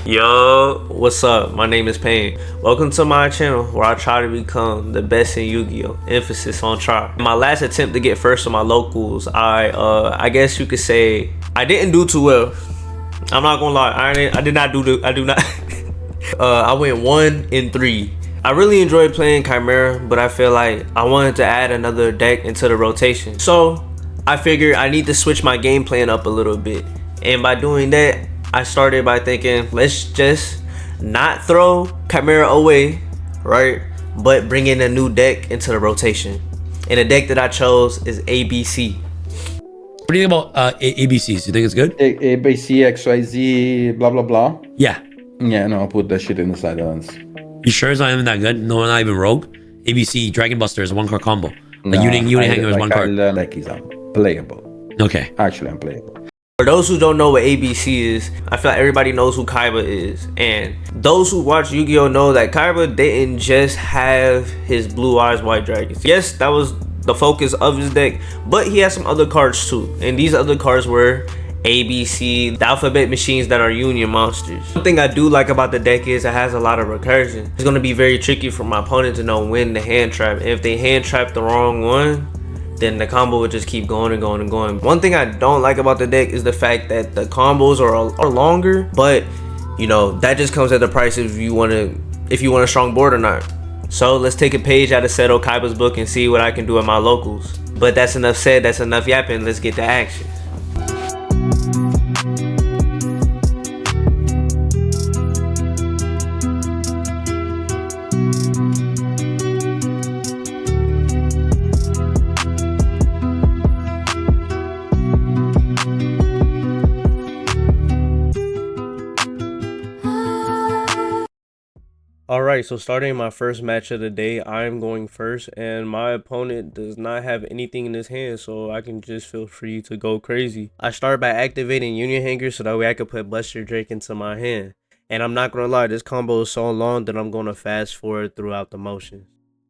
Yo, what's up? My name is Payne. Welcome to my channel where I try to become the best in Yu-Gi-Oh! Emphasis on try. In my last attempt to get first on my locals, I guess you could say I didn't do too well. I'm not gonna lie, I did not do I do not I went 1-3. I really enjoyed playing Chimera, but I feel like I wanted to add another deck into the rotation. So I figured I need to switch my game plan up a little bit. And by doing that, I started by thinking, let's just not throw Chimera away, right? But bring in a new deck into the rotation. And the deck that I chose is ABC. What do you think about ABCs? You think it's good? ABC, XYZ, blah, blah, blah. Yeah. Yeah, no, I'll put that shit in the silence. You sure it's not even that good? No, not even Rogue? ABC, Dragon Buster is a one card combo. Nah, Uni Hanger is one card. Like he's unplayable. Okay. Actually unplayable. For those who don't know what ABC is, I feel like everybody knows who Kaiba is. And those who watch Yu-Gi-Oh! Know that Kaiba didn't just have his Blue Eyes White Dragons. Yes, that was the focus of his deck, but he has some other cards too. And these other cards were ABC, the alphabet machines that are union monsters. One thing I do like about the deck is it has a lot of recursion. It's going to be very tricky for my opponent to know when to hand trap. And if they hand trap the wrong one, then the combo would just keep going and going and going. One thing I don't like about the deck is the fact that the combos are longer, but you know, that just comes at the price if you want a strong board or not. So let's take a page out of Seto Kaiba's book and see what I can do at my locals. But that's enough said, that's enough yapping, let's get to action. Alright, so starting my first match of the day, I am going first, and my opponent does not have anything in his hand, so I can just feel free to go crazy. I start by activating Union Hanger so that way I can put Buster Drake into my hand. And I'm not gonna lie, this combo is so long that I'm gonna fast forward throughout the motions.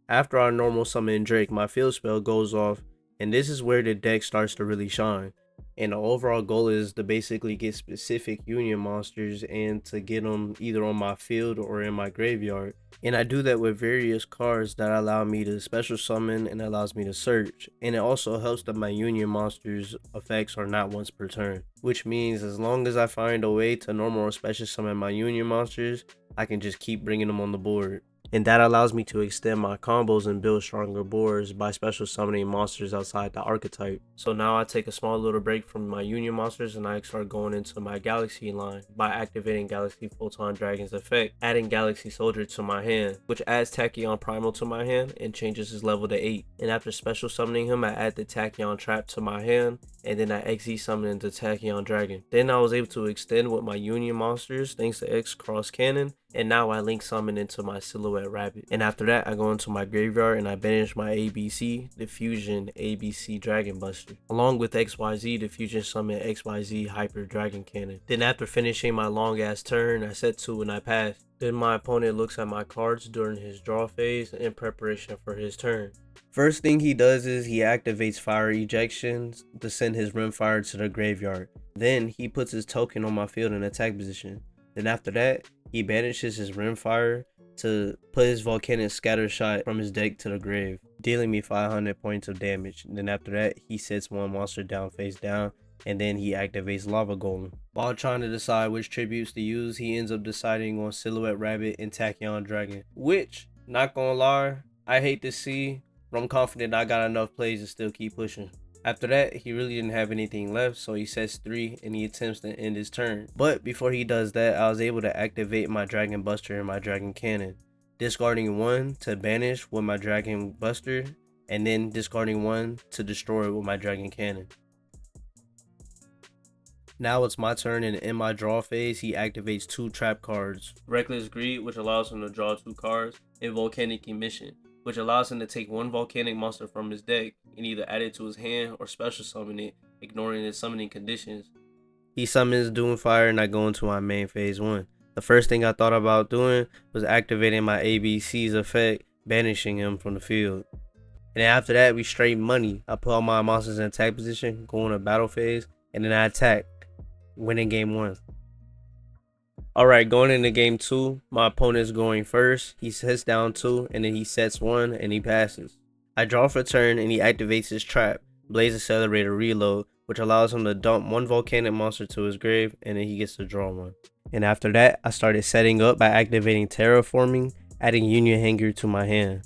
After I normal summon Drake, my field spell goes off, and this is where the deck starts to really shine. And the overall goal is to basically get specific union monsters and to get them either on my field or in my graveyard. And I do that with various cards that allow me to special summon and allows me to search. And it also helps that my union monsters effects are not once per turn, which means as long as I find a way to normal or special summon my union monsters, I can just keep bringing them on the board. And that allows me to extend my combos and build stronger boards by special summoning monsters outside the archetype. So now I take a small little break from my union monsters and I start going into my galaxy line by activating Galaxy Photon Dragon's effect, adding Galaxy Soldier to my hand, which adds Tachyon Primal to my hand and changes his level to 8. And after special summoning him, I add the Tachyon Trap to my hand, and then I XZ summon the Tachyon Dragon. Then I was able to extend with my union monsters thanks to X Cross Cannon, and now I link summon into my Silhouette Rabbit. And after that, I go into my graveyard and I banish my ABC, the Fusion ABC Dragon Buster, along with XYZ, the Fusion summon XYZ Hyper Dragon Cannon. Then after finishing my long ass turn, I set 2 and I pass. Then my opponent looks at my cards during his draw phase in preparation for his turn. First thing he does is he activates Fire Ejections to send his Rimfire to the graveyard. Then he puts his token on my field in attack position. Then after that, he banishes his Rimfire to put his Volcanic Scatter Shot from his deck to the grave, dealing me 500 points of damage. Then after that, he sets one monster down face down, and then he activates Lava Golem. While trying to decide which tributes to use, he ends up deciding on Silhouette Rabbit and Tachyon Dragon, which, not gonna lie, I hate to see, but I'm confident I got enough plays to still keep pushing. After that, he really didn't have anything left, so he sets 3 and he attempts to end his turn. But before he does that, I was able to activate my Dragon Buster and my Dragon Cannon, discarding 1 to banish with my Dragon Buster, and then discarding 1 to destroy with my Dragon Cannon. Now it's my turn, and in my draw phase, he activates 2 trap cards. Reckless Greed, which allows him to draw 2 cards, and Volcanic Emission, which allows him to take 1 volcanic monster from his deck and either add it to his hand or special summon it, ignoring his summoning conditions. He summons Doomfire and I go into my main phase 1. The first thing I thought about doing was activating my ABC's effect, banishing him from the field. And then after that, we straight money. I put all my monsters in attack position, go in a battle phase, and then I attack, winning game 1. Alright, going into game 2, my opponent's going first. He sets down 2, and then he sets 1, and he passes. I draw for turn, and he activates his trap, Blaze Accelerator Reload, which allows him to dump 1 volcanic monster to his grave, and then he gets to draw 1. And after that, I started setting up by activating Terraforming, adding Union Hanger to my hand.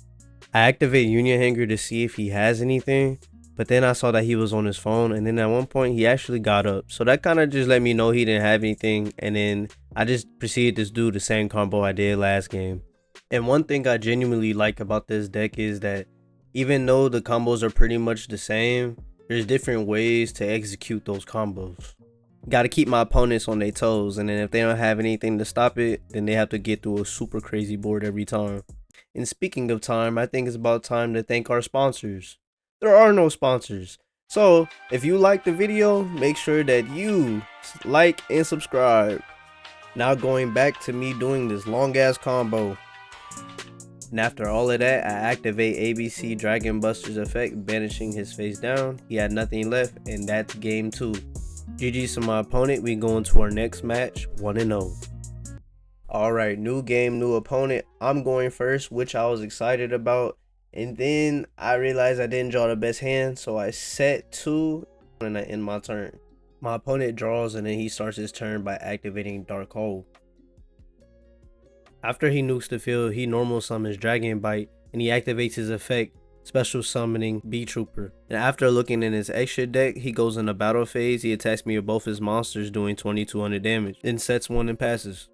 I activate Union Hanger to see if he has anything, but then I saw that he was on his phone, and then at one point he actually got up. So that kind of just let me know he didn't have anything, and then I just proceeded to do the same combo I did last game. And one thing I genuinely like about this deck is that even though the combos are pretty much the same, there's different ways to execute those combos. Gotta keep my opponents on their toes, and then if they don't have anything to stop it, then they have to get through a super crazy board every time. And speaking of time, I think it's about time to thank our sponsors. There are no sponsors. So if you like the video, make sure that you like and subscribe. Now going back to me doing this long ass combo. And after all of that, I activate ABC Dragon Buster's effect, banishing his face down. He had nothing left, and that's game 2. GG's to my opponent. We go into our next match, 1-0. Alright, new game, new opponent. I'm going first, which I was excited about. And then I realized I didn't draw the best hand, so I set 2 and I end my turn. My opponent draws, and then he starts his turn by activating Dark Hole. After he nukes the field, he normal summons Dragon Bite, and he activates his effect, special summoning Bee Trooper. And after looking in his extra deck, he goes in the battle phase. He attacks me with both his monsters, doing 2200 damage, then sets 1 and passes.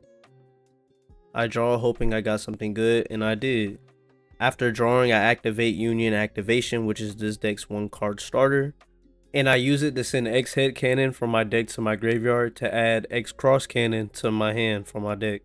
I draw, hoping I got something good, and I did. After drawing, I activate Union Activation, which is this deck's 1 card starter. And I use it to send X Head Cannon from my deck to my graveyard to add X Cross Cannon to my hand from my deck.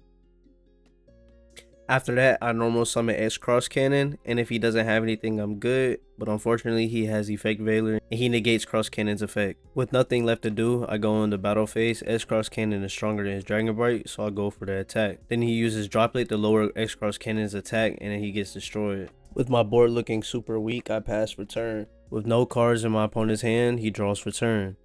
After that, I normal summon X Cross Cannon, and if he doesn't have anything, I'm good. But unfortunately, he has Effect Veiler, and he negates Cross Cannon's effect. With nothing left to do, I go in the battle phase. X Cross Cannon is stronger than his Dragon Bite, so I go for the attack. Then he uses Droplet to lower X Cross Cannon's attack, and then he gets destroyed. With my board looking super weak, I pass for turn. With no cards in my opponent's hand, he draws for turn.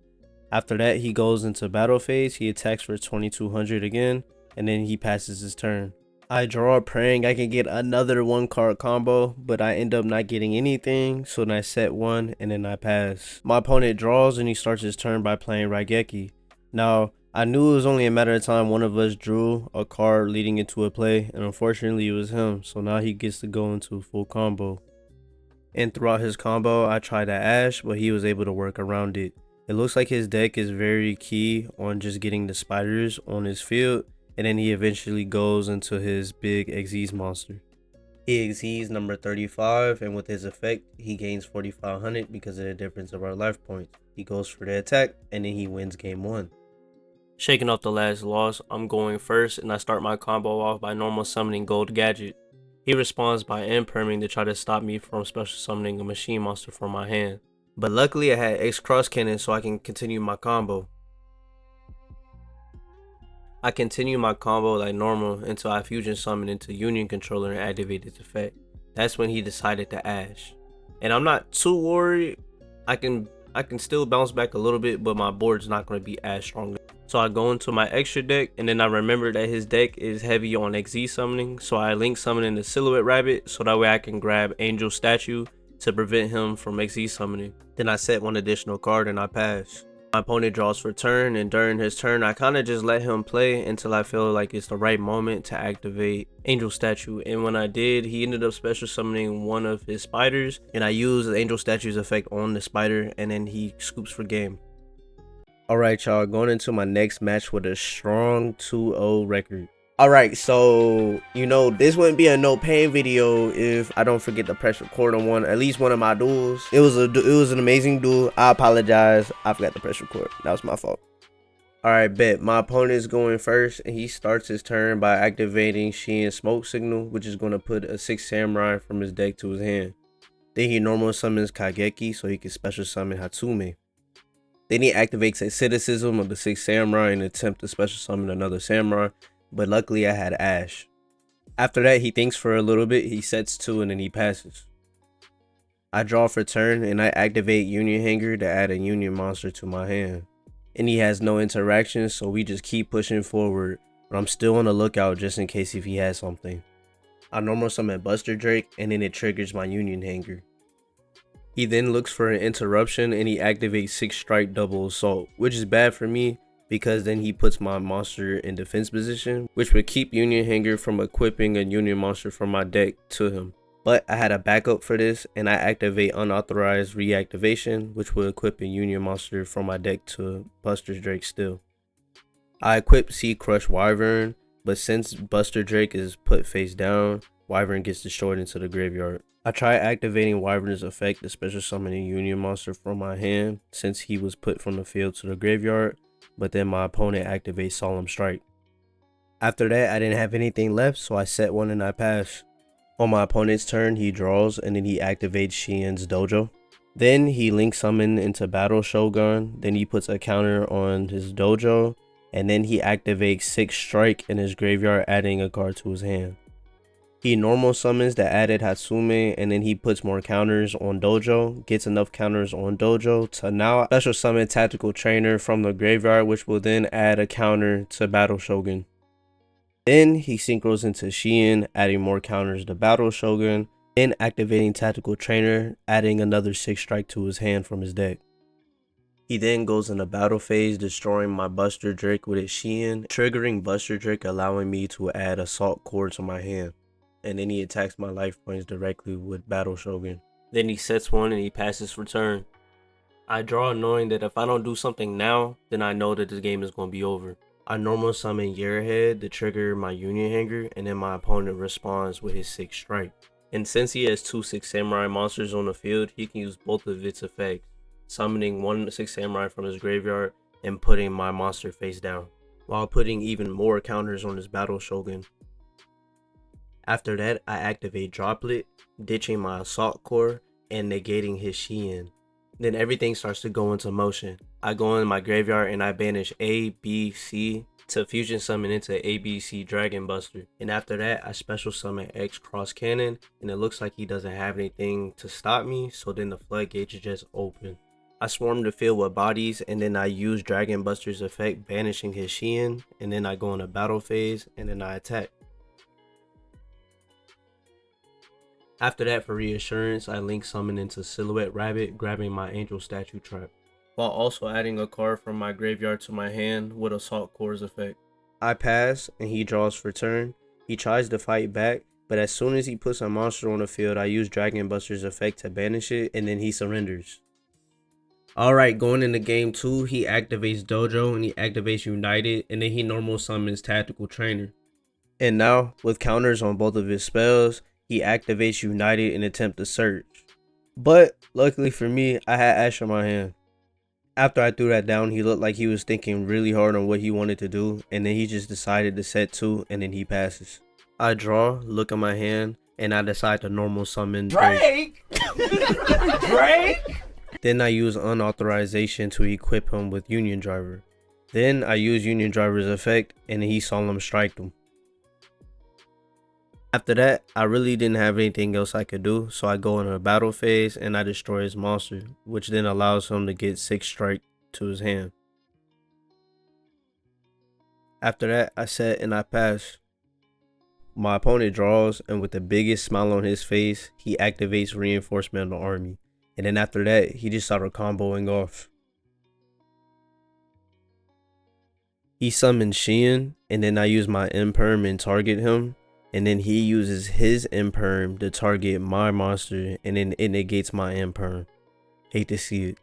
After that, he goes into battle phase. He attacks for 2200 again, and then he passes his turn. I draw, praying I can get another 1 card combo, but I end up not getting anything, so then I set 1 and then I pass. My opponent draws, and he starts his turn by playing Raigeki. Now, I knew it was only a matter of time one of us drew a card leading into a play, and unfortunately it was him, so now he gets to go into a full combo. And throughout his combo, I tried to Ash, but he was able to work around it. It looks like his deck is very key on just getting the spiders on his field, and then he eventually goes into his big Xyz monster. He Xyz number 35, and with his effect, he gains 4500 because of the difference of our life points. He goes for the attack, and then he wins game 1. Shaking off the last loss, I'm going first, and I start my combo off by normal summoning Gold Gadget. He responds by end-perming to try to stop me from special summoning a machine monster from my hand. But luckily I had X Cross Cannon so I can continue my combo. I continue my combo like normal until I fusion summon into Union Controller and activate its effect. That's when he decided to Ash. And I'm not too worried. I can still bounce back a little bit, but my board's not going to be as strong. So I go into my extra deck, and then I remember that his deck is heavy on XZ summoning, so I link summoning the Silhouette Rabbit so that way I can grab Angel Statue to prevent him from XZ summoning. Then I set 1 additional card and I pass. My opponent draws for turn, and during his turn I kind of just let him play until I feel like it's the right moment to activate Angel Statue. And when I did, he ended up special summoning 1 of his spiders, and I used the Angel Statue's effect on the spider, and then he scoops for game. Alright y'all, going into my next match with a strong 2-0 record. Alright, so, you know, this wouldn't be a no pain video if I don't forget to press record on at least one of my duels. It was an amazing duel. I apologize. I forgot to press record. That was my fault. Alright, bet. My opponent is going first, and he starts his turn by activating Shein Smoke Signal, which is going to put a 6 Samurai from his deck to his hand. Then he normal summons Kageki so he can special summon Hatsume. Then he activates Asceticism of the 6 Samurai and attempt to special summon another Samurai, but luckily I had Ash. After that, he thinks for a little bit, he sets 2 and then he passes. I draw for turn, and I activate Union Hanger to add a Union monster to my hand. And he has no interactions, so we just keep pushing forward. but I'm still on the lookout just in case if he has something. I normal summon Buster Drake and then it triggers my Union Hanger. He then looks for an interruption and he activates 6 strike double assault, which is bad for me because then he puts my monster in defense position, which would keep Union Hanger from equipping a Union monster from my deck to him. But I had a backup for this and I activate unauthorized reactivation, which will equip a Union monster from my deck to Buster Drake still. I equip Sea Crush Wyvern, but since Buster Drake is put face down, Wyvern gets destroyed into the graveyard. I try activating Wyvern's effect to special summon a Union monster from my hand since he was put from the field to the graveyard, but then my opponent activates Solemn Strike. After that, I didn't have anything left, so I set one and I pass. On my opponent's turn, he draws and then he activates Xian's Dojo. Then he link summon into Battle Shogun, then he puts a counter on his Dojo, and then he activates 6 strike in his graveyard, adding a card to his hand. He normal summons the added Hatsume and then he puts more counters on Dojo, gets enough counters on Dojo to now special summon Tactical Trainer from the graveyard, which will then add a counter to Battle Shogun. Then he synchros into Xian, adding more counters to Battle Shogun, then activating Tactical Trainer, adding another 6 strike to his hand from his deck. He then goes into battle phase, destroying my Buster Drake with his Xian, triggering Buster Drake, allowing me to add Assault Core to my hand. And then he attacks my life points directly with Battle Shogun. Then he sets one and he passes for turn. I draw knowing that if I don't do something now, then I know that this game is going to be over. I normal summon Yearhead to trigger my Union Hanger, and then my opponent responds with his 6 strike. And since he has 2 6 Samurai monsters on the field, he can use both of its effects, summoning 1 6 Samurai from his graveyard and putting my monster face down, while putting even more counters on his Battle Shogun. After that, I activate Droplet, ditching my Assault Core and negating his Xian. Then everything starts to go into motion. I go in my graveyard and I banish A, B, C to fusion summon into ABC Dragon Buster. And after that, I special summon X Cross Cannon, and it looks like he doesn't have anything to stop me, so then the floodgates are just open. I swarm the field with bodies, and then I use Dragon Buster's effect, banishing his Xian, and then I go into battle phase, and then I attack. After that, for reassurance, I link summon into Silhouette Rabbit, grabbing my Angel Statue Trap, while also adding a card from my graveyard to my hand with Assault Core's effect. I pass, and he draws for turn. He tries to fight back, but as soon as he puts a monster on the field, I use Dragon Buster's effect to banish it, and then he surrenders. Alright, going into game 2, he activates Dojo, and he activates United, and then he normal summons Tactical Trainer. And now, with counters on both of his spells, he activates United and attempt to search. But luckily for me, I had Ash in my hand. After I threw that down, he looked like he was thinking really hard on what he wanted to do, and then he just decided to set 2 and then he passes. I draw, look at my hand, and I decide to normal summon Drake. Drake? Then I use unauthorization to equip him with Union Driver. Then I use Union Driver's effect and he Solemn Strike him. After that, I really didn't have anything else I could do, so I go into a battle phase and I destroy his monster, which then allows him to get 6 strike to his hand. After that, I set and I pass. My opponent draws, and with the biggest smile on his face, he activates Reinforcement of the Army. And then after that, he just started comboing off. He summons Xian, and then I use my Imperm and target him. And then he uses his Imperm to target my monster, and then it negates my Imperm. Hate to see it.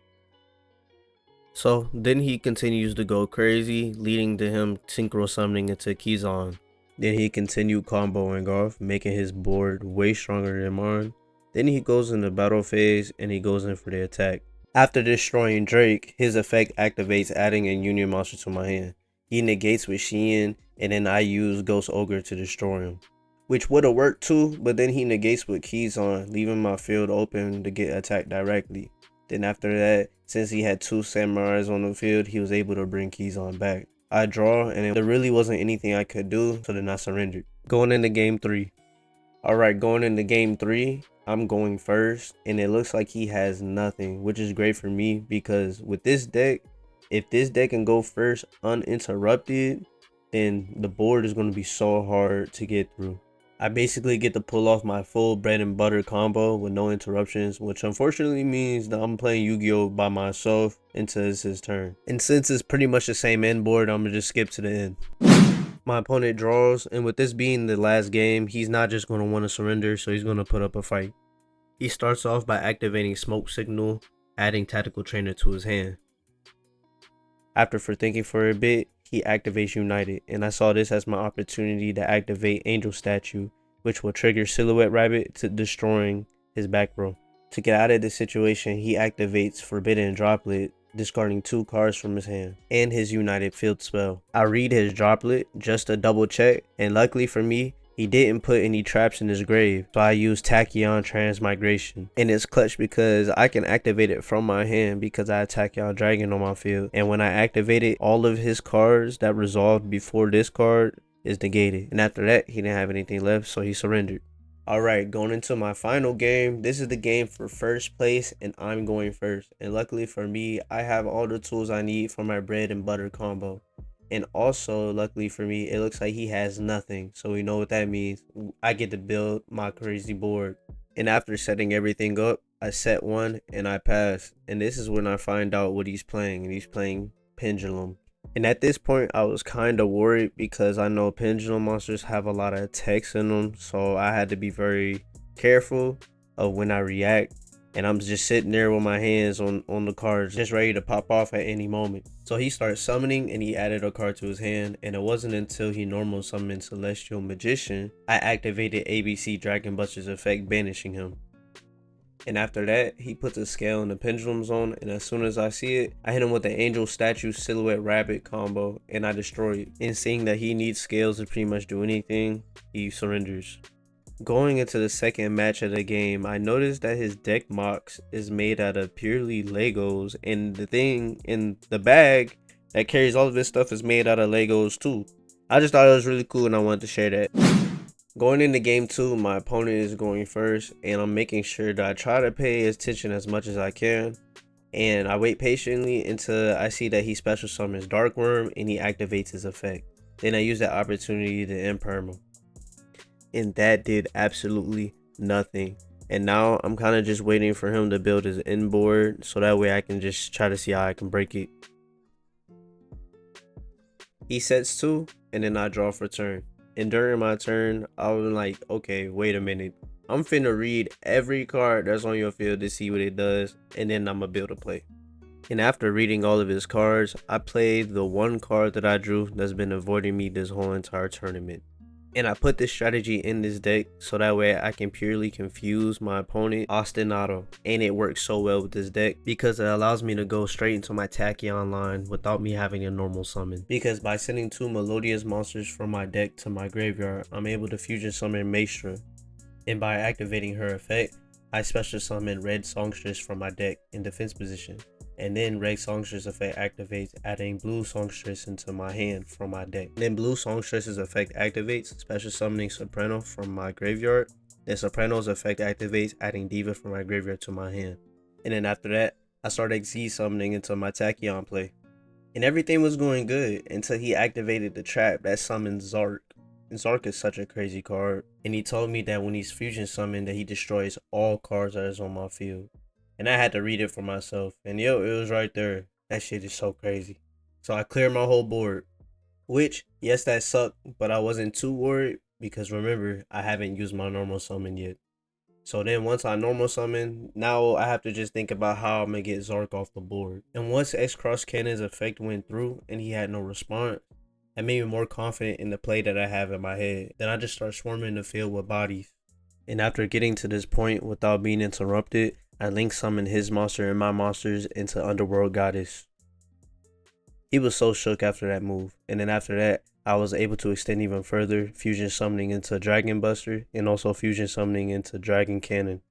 So then he continues to go crazy, leading to him synchro summoning into Kizan. Then he continued comboing off, making his board way stronger than mine. Then he goes into battle phase and he goes in for the attack. After destroying Drake, his effect activates, adding a Union monster to my hand. He negates with Xian, and then I use Ghost Ogre to destroy him, which would have worked too, but then he negates with Kizan, leaving my field open to get attacked directly. Then after that, since he had 2 Samurais on the field, he was able to bring Kizan back. I draw, and there really wasn't anything I could do, so then I surrendered. Going into game 3. Alright, going into game 3, I'm going first, and it looks like he has nothing, which is great for me because with this deck, if this deck can go first uninterrupted, then the board is going to be so hard to get through. I basically get to pull off my full bread and butter combo with no interruptions, which unfortunately means that I'm playing Yu-Gi-Oh by myself until it's his turn. And since it's pretty much the same end board, I'm gonna just skip to the end. My opponent draws, and with this being the last game, he's not just going to want to surrender, so he's going to put up a fight. He starts off by activating Smoke Signal, adding Tactical Trainer to his hand. After thinking for a bit, he activates United, and I saw this as my opportunity to activate Angel Statue, which will trigger Silhouette Rabbit to destroying his back row. To get out of this situation, he activates Forbidden Droplet, discarding 2 cards from his hand, and his United Field spell. I read his Droplet just to double check, and luckily for me, he didn't put any traps in his grave, so I used Tachyon Transmigration. And it's clutch because I can activate it from my hand because I have Tachyon Dragon on my field. And when I activate it, all of his cards that resolved before this card is negated. And after that, he didn't have anything left, so he surrendered. Alright, going into my final game. This is the game for first place, and I'm going first. And luckily for me, I have all the tools I need for my bread and butter combo. And also, luckily for me, it looks like he has nothing. So we know what that means. I get to build my crazy board. And after setting everything up, I set one and I pass. And this is when I find out what he's playing. And he's playing Pendulum. And at this point, I was kind of worried because I know Pendulum monsters have a lot of text in them. So I had to be very careful of when I react. And I'm just sitting there with my hands on the cards, just ready to pop off at any moment. So he starts summoning and he added a card to his hand. And it wasn't until he normal summoned Celestial Magician, I activated ABC Dragon Buster's effect, banishing him. And after that, he puts a scale in the Pendulum Zone, and as soon as I see it, I hit him with the Angel Statue Silhouette Rabbit combo, and I destroy it. And seeing that he needs scales to pretty much do anything, he surrenders. Going into the second match of the game, I noticed that his deck Mox is made out of purely Legos, and the thing in the bag that carries all of this stuff is made out of Legos too. I just thought it was really cool and I wanted to share that. Going into game 2, my opponent is going first, and I'm making sure that I try to pay attention as much as I can. And I wait patiently until I see that he special summons Dark Worm and he activates his effect. Then I use that opportunity to end perma. And that did absolutely nothing. And now I'm kind of just waiting for him to build his end board so that way I can just try to see how I can break it. He sets 2 and then I draw for turn. And during my turn, I was like, okay, wait a minute. I'm finna read every card that's on your field to see what it does, and then I'm gonna build a play. And after reading all of his cards, I played the one card that I drew that's been avoiding me this whole entire tournament. And I put this strategy in this deck so that way I can purely confuse my opponent, Ostinato. And it works so well with this deck because it allows me to go straight into my Tachyon line without me having a normal summon. Because by sending 2 Melodious monsters from my deck to my graveyard, I'm able to fusion summon Maestra. And by activating her effect, I special summon Red Songstress from my deck in defense position. And then Red Songstress effect activates, adding Blue Songstress into my hand from my deck. Then Blue Songstress's effect activates, special summoning Soprano from my graveyard. Then Soprano's effect activates, adding Diva from my graveyard to my hand. And then after that, I started Z summoning into my Tachyon play. And everything was going good until he activated the trap that summons Zark. And Zark is such a crazy card. And he told me that when he's fusion summoned that he destroys all cards that is on my field. And I had to read it for myself. And yo, it was right there. That shit is so crazy. So I cleared my whole board. Which, yes, that sucked. But I wasn't too worried. Because remember, I haven't used my normal summon yet. So then once I normal summon, now I have to just think about how I'm going to get Zark off the board. And once X-Cross Cannon's effect went through and he had no response, that made me more confident in the play that I have in my head. Then I just start swarming the field with bodies. And after getting to this point without being interrupted, I link summoned his monster and my monsters into Underworld Goddess. He was so shook after that move. And then after that, I was able to extend even further, fusion summoning into Dragon Buster and also fusion summoning into Dragon Cannon.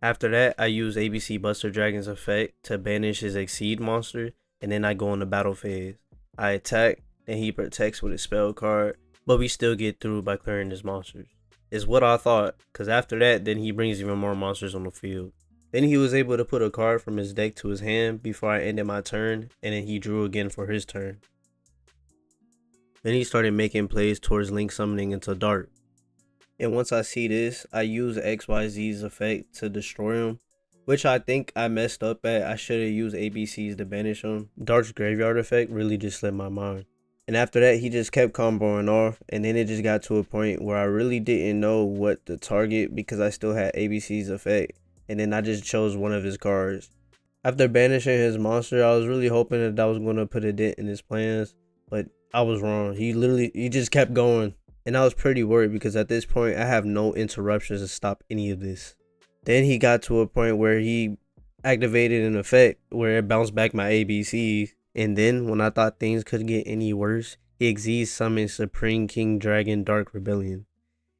After that, I use ABC Buster Dragon's effect to banish his Exceed monster, and then I go in the battle phase. I attack, then he protects with a spell card, but we still get through by clearing his monsters. Is what I thought, because after that, then he brings even more monsters on the field. Then he was able to put a card from his deck to his hand before I ended my turn, and then he drew again for his turn. Then he started making plays towards Link summoning into Dark. And once I see this, I use XYZ's effect to destroy him, which I think I messed up at. I should have used ABC's to banish him. Dark's graveyard effect really just slipped my mind. And after that, he just kept comboing off, and then it just got to a point where I really didn't know what to target because I still had ABC's effect, and then I just chose one of his cards. After banishing his monster, I was really hoping that I was going to put a dent in his plans, but I was wrong. He just kept going, and I was pretty worried because at this point, I have no interruptions to stop any of this. Then he got to a point where he activated an effect where it bounced back my ABCs. And then, when I thought things could get any worse, Xyz summoned Supreme King Dragon Dark Rebellion.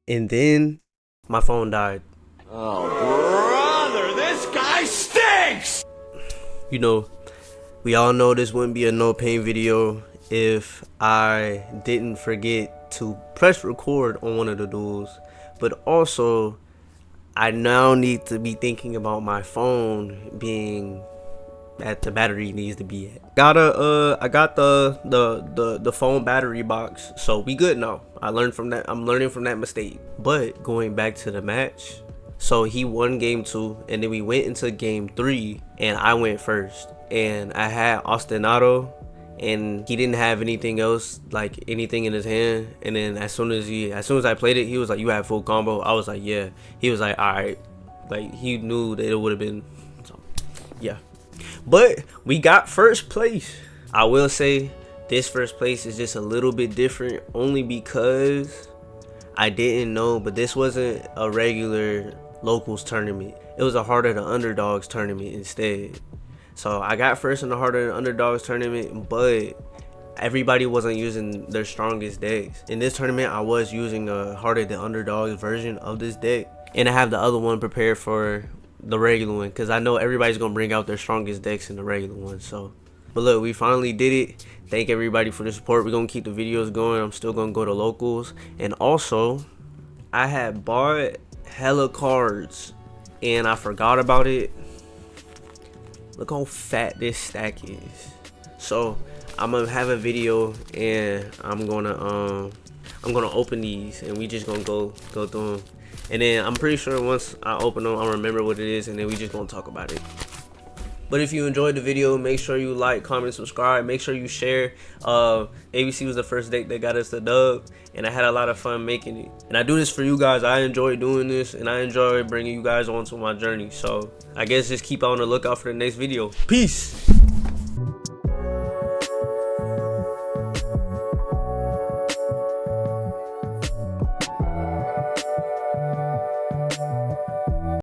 And then, my phone died. Oh, brother, this guy stinks! You know, we all know this wouldn't be a no pain video if I didn't forget to press record on one of the duels. But also, I now need to be thinking about my phone being at the battery needs to be at. I got the phone battery box, so we good now. I'm learning from that mistake. But going back to the match, so he won game 2, and then we went into game 3, and I went first, and I had Ostinato, and he didn't have anything else, like anything in his hand. And then as soon as I played it, he was like, "You have full combo." I was like, "Yeah." He was like, "All right." Like, he knew that it would have been, so, yeah. But we got first place. I will say this first place is just a little bit different only because I didn't know, but this wasn't a regular locals tournament. It was a Heart of the Underdogs tournament instead. So I got first in the Heart of the Underdogs tournament, but everybody wasn't using their strongest decks. In this tournament, I was using a Heart of the Underdogs version of this deck, and I have the other one prepared for the regular one because I know everybody's gonna bring out their strongest decks in the regular one. So, but look, we finally did it. Thank everybody for the support. We're gonna keep the videos going. I'm still gonna go to locals, and also I had bought hella cards and I forgot about it. Look how fat this stack is. So I'm gonna have a video and I'm gonna open these and we just gonna go through them. And then I'm pretty sure once I open them, I'll remember what it is, and then we just gonna talk about it. But if you enjoyed the video, make sure you like, comment, subscribe. Make sure you share. ABC was the first deck that got us the dub, and I had a lot of fun making it. And I do this for you guys. I enjoy doing this, and I enjoy bringing you guys onto my journey. So I guess just keep on the lookout for the next video. Peace.